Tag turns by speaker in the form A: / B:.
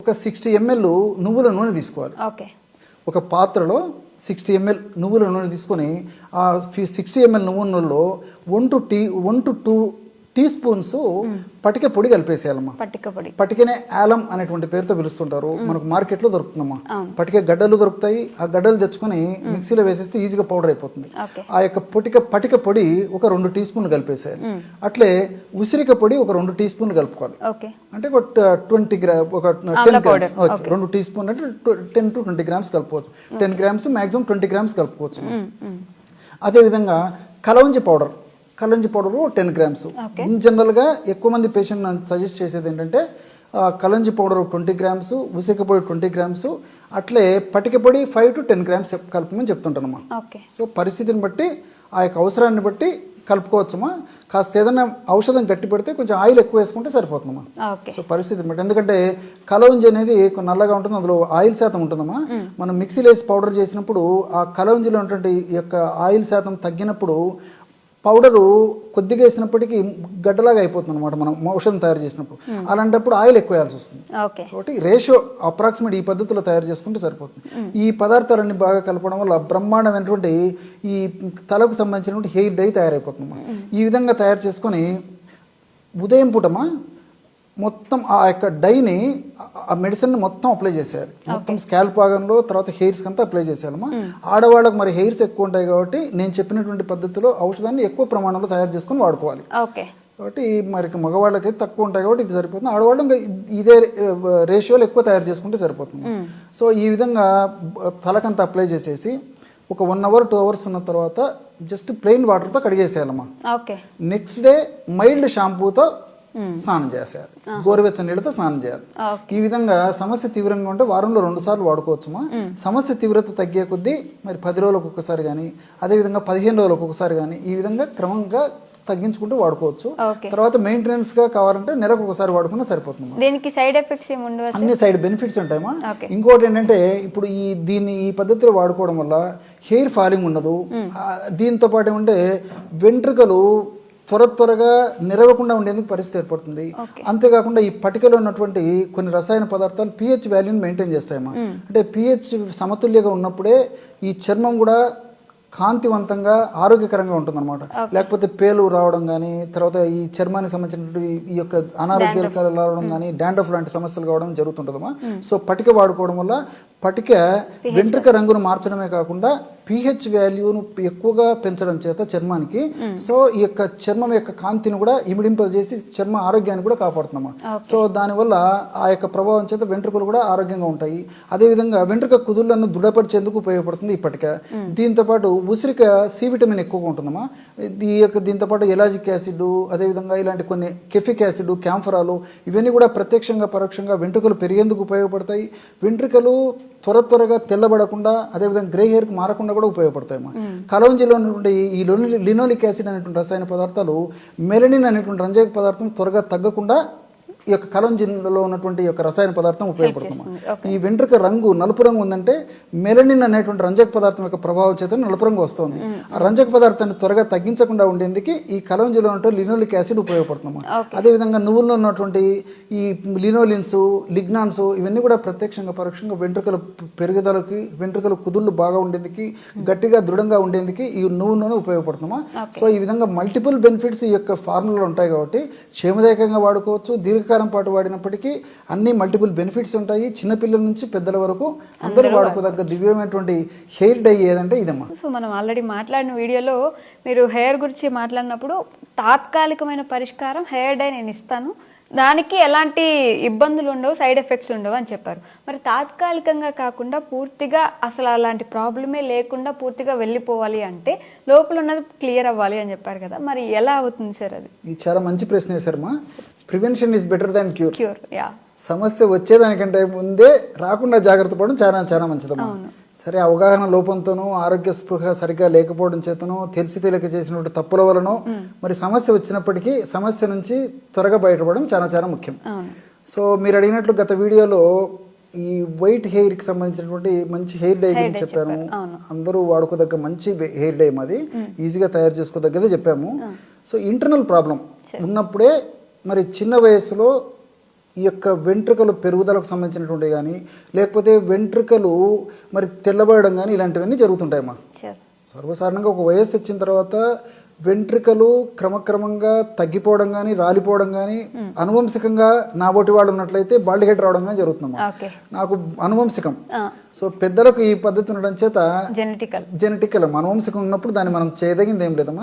A: ఒక 60 ml నువ్వుల నూనె తీసుకోవాలి.
B: ఓకే.
A: ఒక పాత్రలో 60 ml నువ్వుల నూనె తీసుకొని ఆ 60 ml నువ్వుల నూనెలో 1 to 2 టీ స్పూన్స్ పటిక పొడి కలిపేసేయాలమ్మా. పటికనే ఆలం అనేటువంటి పేరుతో పిలుస్తుంటారు. మనకు మార్కెట్ లో దొరుకుతుందమ్మా. పటిక గడ్డలు దొరుకుతాయి. ఆ గడ్డలు తెచ్చుకొని మిక్సీలో వేసేస్తే ఈజీగా పౌడర్ అయిపోతుంది. ఆ యొక్క పటిక పొడి ఒక 2 టీ స్పూన్లు కలిపేసేయాలి. అట్లే ఉసిరిక పొడి ఒక 2 టీ స్పూన్లు కలుపుకోవాలి. అంటే ఒక 20 గ్రామ్, ఒక 10 గ్రామ్స్, 2 టీ స్పూన్ అంటే 10 to 20 గ్రామ్స్ కలుపుకోవచ్చు. 10 గ్రామ్స్ మాక్సిమం 20 గ్రామ్స్ కలుపుకోవచ్చు. అదేవిధంగా కలవంజి పౌడర్ 10 గ్రామ్స్. జనరల్గా ఎక్కువ మంది పేషెంట్ సజెస్ట్ చేసేది ఏంటంటే కలంజి పౌడర్ 20 గ్రామ్స్, ఉసిరిక పొడి 20 గ్రామ్స్, అట్లే పటిక పొడి 5 to 10 గ్రామ్స్ కలుపుమని చెప్తుంటానమ్మా. సో పరిస్థితిని బట్టి ఆ యొక్క అవసరాన్ని బట్టి కలుపుకోవచ్చమ్మా. కాస్త ఏదైనా ఔషధం గట్టి పెడితే కొంచెం ఆయిల్ ఎక్కువ వేసుకుంటే సరిపోతుందమ్మా. సో పరిస్థితిని బట్టి, ఎందుకంటే కలవంజి అనేది నల్లగా ఉంటుంది, అందులో ఆయిల్ శాతం ఉంటుందమ్మా. మనం మిక్సీలో వేసి పౌడర్ చేసినప్పుడు ఆ కలవంజిలో ఉన్నటువంటి ఈ యొక్క ఆయిల్ శాతం తగ్గినప్పుడు పౌడరు కొద్దిగా వేసినప్పటికీ గడ్డలాగా అయిపోతుంది అనమాట మనం ఔషధం తయారు చేసినప్పుడు. అలాంటప్పుడు ఆయిల్ ఎక్కువ వేయాల్సి వస్తుంది. కాబట్టి రేషియో అప్రాక్సిమేట్ ఈ పద్ధతిలో తయారు చేసుకుంటే సరిపోతుంది. ఈ పదార్థాలన్నీ బాగా కలపడం వల్ల బ్రహ్మాండమైనటువంటి ఈ తలకు సంబంధించినటువంటి హెయిర్ డై తయారైపోతుంది. ఈ విధంగా తయారు చేసుకొని ఉదయం పూటమా మొత్తం ఆ యొక్క డైని ఆ మెడిసిన్ మొత్తం అప్లై చేసేయాలి. మొత్తం స్కాల్ప్ భాగంలో, తర్వాత హెయిర్స్ కంతా అప్లై చేసేయాలమ్మా. ఆడవాళ్ళకి మరి హెయిర్స్ ఎక్కువ ఉంటాయి కాబట్టి నేను చెప్పినటువంటి పద్ధతిలో ఔషధాన్ని ఎక్కువ ప్రమాణంలో తయారు చేసుకుని వాడుకోవాలి. కాబట్టి మరి మగవాళ్ళకి తక్కువ ఉంటాయి కాబట్టి ఇది సరిపోతుంది. ఆడవాళ్ళు ఇదే రేషియోలో ఎక్కువ తయారు చేసుకుంటే సరిపోతుంది. సో ఈ విధంగా తలకంతా అప్లై చేసేసి ఒక 1 hour 2 hours ఉన్న తర్వాత జస్ట్ ప్లెయిన్ వాటర్తో కడిగేసేయాలమ్మా. నెక్స్ట్ డే మైల్డ్ షాంపూతో స్నానం చేసేయాలి. గోరువెచ్చని నీళ్ళతో స్నానం చేయాలి. ఈ విధంగా సమస్య తీవ్రంగా ఉంటే వారంలో 2 సార్లు వాడుకోవచ్చుమా. సమస్య తీవ్రత తగ్గే కొద్దీ మరి 10 రోజులకు ఒకసారి కానీ, అదేవిధంగా 15 రోజులకు ఒకసారి కానీ ఈ విధంగా క్రమంగా తగ్గించుకుంటూ వాడుకోవచ్చు. తర్వాత మెయింటెనెన్స్ గా కావాలంటే నెలకు ఒకసారి వాడుకున్నా సరిపోతుంది.
B: దీనికి సైడ్ ఎఫెక్ట్స్ ఏమి ఉండవు,
A: అన్ని సైడ్ బెనిఫిట్స్ ఉంటాయమ్మా. ఇంకోటి ఏంటంటే ఇప్పుడు ఈ పద్ధతిలో వాడుకోవడం వల్ల హెయిర్ ఫాలింగ్ ఉండదు. దీంతో పాటు ఏమంటే వెంట్రుకలు త్వరగా నిరవకుండా ఉండేందుకు పరిస్థితి ఏర్పడుతుంది. అంతేకాకుండా ఈ పటికలో ఉన్నటువంటి కొన్ని రసాయన పదార్థాలు pH వాల్యూని మెయింటైన్ చేస్తాయమ్మా. అంటే pH సమతుల్యంగా ఉన్నప్పుడే ఈ చర్మం కూడా కాంతివంతంగా ఆరోగ్యకరంగా ఉంటుందన్నమాట. లేకపోతే పేలు రావడం కానీ, తర్వాత ఈ చర్మానికి సంబంధించినటువంటి ఈ యొక్క అనారోగ్యాలు రావడం కానీ, డాండ్రఫ్ లాంటి సమస్యలు కావడం జరుగుతుంటుందమ్మా. సో పటిక వాడుకోవడం వల్ల పటిక వెంట్రుక రంగును మార్చడమే కాకుండా pH వాల్యూను ఎక్కువగా పెంచడం చేత చర్మానికి సో ఈ యొక్క చర్మం యొక్క కాంతిని కూడా ఇమిడింపజేసి చర్మ ఆరోగ్యాన్ని కూడా కాపాడుతున్నామా. సో దానివల్ల ఆ యొక్క ప్రభావం చేత వెంట్రుకలు కూడా ఆరోగ్యంగా ఉంటాయి. అదేవిధంగా వెంట్రుక కుదుళ్లను దృఢపరిచేందుకు ఉపయోగపడుతుంది ఈ పటిక. దీంతో పాటు ఉసిరిక సి విటమిన్ ఎక్కువగా ఉంటుందమ్మా. దీంతో పాటు ఎలాజిక్ యాసిడ్, అదేవిధంగా ఇలాంటి కొన్ని కెఫిక్ యాసిడ్, క్యాంఫరాలు ఇవన్నీ కూడా ప్రత్యక్షంగా పరోక్షంగా వెంట్రుకలు పెరిగేందుకు ఉపయోగపడతాయి. వెంట్రుకలు త్వరగా తెల్లబడకుండా, అదేవిధంగా గ్రే హెయిర్కి మారకుండా కూడా ఉపయోగపడతాయమ్మా. కలవంజిలో ఉన్నటువంటి ఈ లినోలిక్ యాసిడ్ అనేటువంటి రసాయన పదార్థాలు మెలనిన్ అనేటువంటి రంజక పదార్థం త్వరగా తగ్గకుండా ఈ యొక్క కలంజిలో ఉన్నటువంటి యొక్క రసాయన పదార్థం ఉపయోగపడుతుంది. ఈ వెంట్రుక రంగు నలుపు రంగు ఉందంటే మెలనిన్ అనేటువంటి రంజక పదార్థం యొక్క ప్రభావం చేత నలుపు రంగు వస్తుంది. ఆ రంజక పదార్థాన్ని త్వరగా తగ్గించకుండా ఉండేందుకు ఈ కలంజిలో ఉన్నటువంటి లినోలిక్ యాసిడ్ ఉపయోగపడుతుంది. అదేవిధంగా నువ్వుల్లో ఉన్నటువంటి ఈ లినోలిన్స్, లిగ్నాన్స్ ఇవన్నీ కూడా ప్రత్యక్షంగా పరోక్షంగా వెంట్రుకల పెరుగుదలకి, వెంట్రుకల కుదుళ్ళు బాగా ఉండేందుకు, గట్టిగా దృఢంగా ఉండేందుకు ఈ నువ్వులోనే ఉపయోగపడుతున్నామా. సో ఈ విధంగా మల్టిపుల్ బెనిఫిట్స్ ఈ యొక్క ఫార్ములాలో ఉంటాయి కాబట్టి క్షేమదాయకంగా వాడుకోవచ్చు. దీర్ఘకాలం పాటు వాడినప్పటికీ అన్ని మల్టిపుల్ బెనిఫిట్స్ ఉంటాయి. చిన్నపిల్లల నుంచి పెద్దల వరకు అందరూ వాడుకోదగ్గ దివ్యమైనటువంటి హెయిర్ డై ఏదంటే ఇదమ్మా.
B: సో మనం ఆల్రెడీ మాట్లాడిన వీడియోలో మీరు హెయిర్ గురించి మాట్లాడినప్పుడు తాత్కాలికమైన పరిష్కారం హెయిర్ డై నేను ఇస్తాను, దానికి ఎలాంటి ఇబ్బందులు ఉండవు, సైడ్ ఎఫెక్ట్స్ ఉండవు అని చెప్పారు. మరి తాత్కాలికంగా కాకుండా పూర్తిగా అసలు అలాంటి ప్రాబ్లమే లేకుండా పూర్తిగా వెళ్ళిపోవాలి అంటే లోపల ఉన్నది క్లియర్ అవ్వాలి అని చెప్పారు కదా, మరి ఎలా అవుతుంది సార్ అది?
A: ఇది చాలా మంచి ప్రశ్న వేశారమ్మా. Prevention is better than cure. సమస్య వచ్చేదానికంటే ముందే రాకుండా జాగ్రత్త పడడం చాలా చాలా మంచిదమ్మా. సరే, అవగాహన లోపంతోనూ, ఆరోగ్య స్పృహ సరిగ్గా లేకపోవడం చేతనో, తెలియక చేసినటువంటి తప్పుల వలనో మరి సమస్య వచ్చినప్పటికీ సమస్య నుంచి త్వరగా బయటపడడం చాలా చాలా ముఖ్యం. సో మీరు అడిగినట్లు గత వీడియోలో ఈ వైట్ హెయిర్ కి సంబంధించినటువంటి మంచి హెయిర్ డై గురించి చెప్పాను. అందరూ వాడుకోదగ్గ మంచి హెయిర్ డై మాది, ఈజీగా తయారు చేసుకోదగ్గదే చెప్పాము. సో ఇంటర్నల్ ప్రాబ్లం ఉన్నప్పుడే మరి చిన్న వయసులో ఈ యొక్క వెంట్రుకలు పెరుగుదలకు సంబంధించినటువంటివి కానీ లేకపోతే వెంట్రుకలు మరి తెల్లబడడం కానీ ఇలాంటివన్నీ జరుగుతుంటాయమ్మా. సర్వసాధారణంగా ఒక వయస్సు వచ్చిన తర్వాత వెంట్రుకలు క్రమక్రమంగా తగ్గిపోవడం కానీ రాలిపోవడం కానీ అనువంశికంగా నాబోటి వాళ్ళు ఉన్నట్లయితే బాల్డ్ హెడ్ రావడం కానీ జరుగుతుందమ్మా. నాకు అనువంశికం. సో పెద్దలకు ఈ పద్ధతి ఉండడం చేత జెనెటికల్ అనువంశికం ఉన్నప్పుడు దాన్ని మనం చేయదగింది ఏం లేదమ్మా.